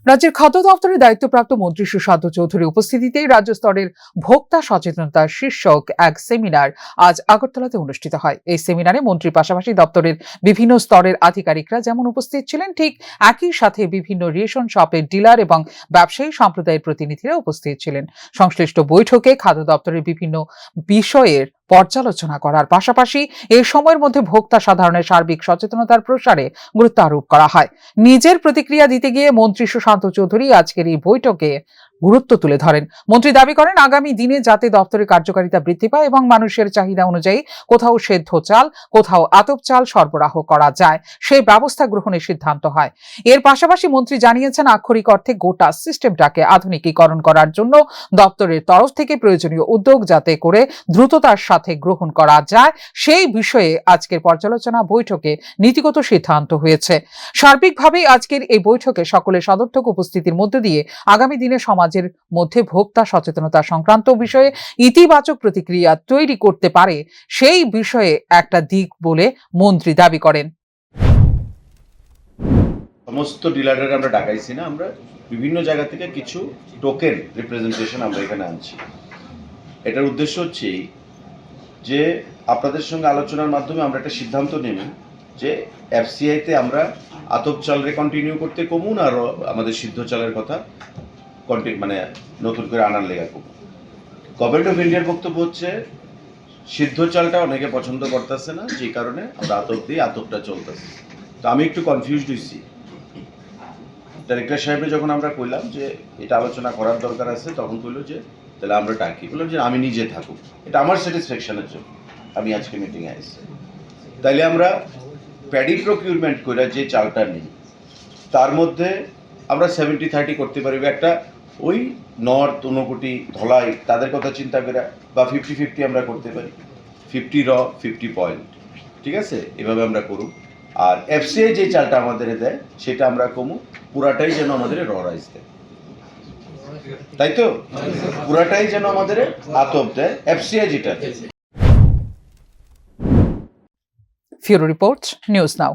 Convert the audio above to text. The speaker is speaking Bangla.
রাজ্যের খাদ্য দপ্তরের দায়িত্বপ্রাপ্ত মন্ত্রী সুশান্ত চৌধুরীর উপস্থিতিতে রাজ্য স্তরের ভোক্তা সচেতনতা শীর্ষক এক সেমিনার আজ আগরতলাতে অনুষ্ঠিত হয়। এই সেমিনারে মন্ত্রীর পাশাপাশি দপ্তরের বিভিন্ন স্তরের আধিকারিকরা যেমন উপস্থিত ছিলেন, ঠিক একই সাথে বিভিন্ন রেশন শপের ডিলার এবং ব্যবসায়ী সম্প্রদায়ের প্রতিনিধিরা উপস্থিত ছিলেন। সংশ্লিষ্ট বৈঠকে খাদ্য দপ্তরের বিভিন্ন বিষয়ের পর্যালোচনা করার পাশাপাশি এই সময়ের মধ্যে ভোক্তা সাধারণের সার্বিক সচেতনতার প্রসারে গুরুত্ব আরোপ করা হয়। নিজের প্রতিক্রিয়া দিতে গিয়ে মন্ত্রী সুশান্ত চৌধুরী আজকের এই বৈঠকে গুরুত্ব তুলে ধরেন। মন্ত্রী দাবি করেন, আগামী দিনে যাতে দপ্তরের কার্যকারিতা বৃদ্ধি পায় এবং মানুষের চাহিদা অনুযায়ী কোথাও সেদ্ধ চাল, কোথাও আতপ চাল সরবরাহ করা যায়, সেই ব্যবস্থা গ্রহণের সিদ্ধান্ত হয়। এর পাশাপাশি মন্ত্রী জানিয়েছেন, আক্ষরিক অর্থে গোটা সিস্টেমটাকে আধুনিকীকরণ করার জন্য দপ্তরের তরফ থেকে প্রয়োজনীয় উদ্যোগ যাতে করে দ্রুততার সাথে গ্রহণ করা যায়, সেই বিষয়ে আজকের পর্যালোচনা বৈঠকে নীতিগত সিদ্ধান্ত হয়েছে। সার্বিকভাবে আজকের এই বৈঠকে সকলের সদর্থক উপস্থিতির মধ্য দিয়ে আগামী দিনে সমাজের মধ্যে ভোক্তা সচেতনতা সংক্রান্ত বিষয়ে ইতিবাচক প্রতিক্রিয়া তৈরি করতে পারে, সেই বিষয়ে একটা দিক বলে মন্ত্রী দাবি করেন। সমস্ত ডিলাররা আমরা ডাকাইছি না, আমরা বিভিন্ন জায়গা থেকে কিছু টোকেন রিপ্রেজেন্টেশন আমরা এখানে আনছি। এটার উদ্দেশ্য হচ্ছে যে আপনাদের সঙ্গে আলোচনার মাধ্যমে আমরা একটা সিদ্ধান্ত নেব যে এফসিআইতে আমরা আতপ চালরে কন্টিনিউ করতে কমুন, আর আমাদের সিদ্ধ চালের কথা মানে নতুন করে আনার লেগা কমুন। গভর্নমেন্ট অফ ইন্ডিয়ার বক্তব্য হচ্ছে সিদ্ধ চালটা অনেকে পছন্দ করতেছে না, যে কারণে আমরা আতপ দিই, আতপটা চলতেছে। তো আমি একটু কনফিউজড হয়েছি। ডাইরেক্টর সাহেবের যখন আমরা কইলাম যে এটা আলোচনা করার দরকার আছে, তখন কইল যে তাহলে আমরা ডাকি। বললাম যে আমি নিজে থাকুক, এটা আমার স্যাটিসফ্যাকশনের জন্য আমি আজকে মিটিংয়ে আসছি। তাইলে আমরা প্যাডি প্রকিউরমেন্ট করে যে চালটা নিই তার মধ্যে আমরা 70-30 করতে পারি। একটা ওই নর্থ, ঊনকোটি, ধলাই তাদের কথা চিন্তা করে বা 50-50 আমরা করতে পারি, 50 র 50 পয়েন্ট, ঠিক আছে? এভাবে আমরা করুক। আর এফসিআই যে চালটা আমাদের দেয় সেটা আমরা কমু, পুরাটাই যেন আমাদের র রাইস দেয়, তাই তো? পুরাটাই যেন আমাদের আতপ দেয়, এফসিআই যেটা। Bureau Report, News Now.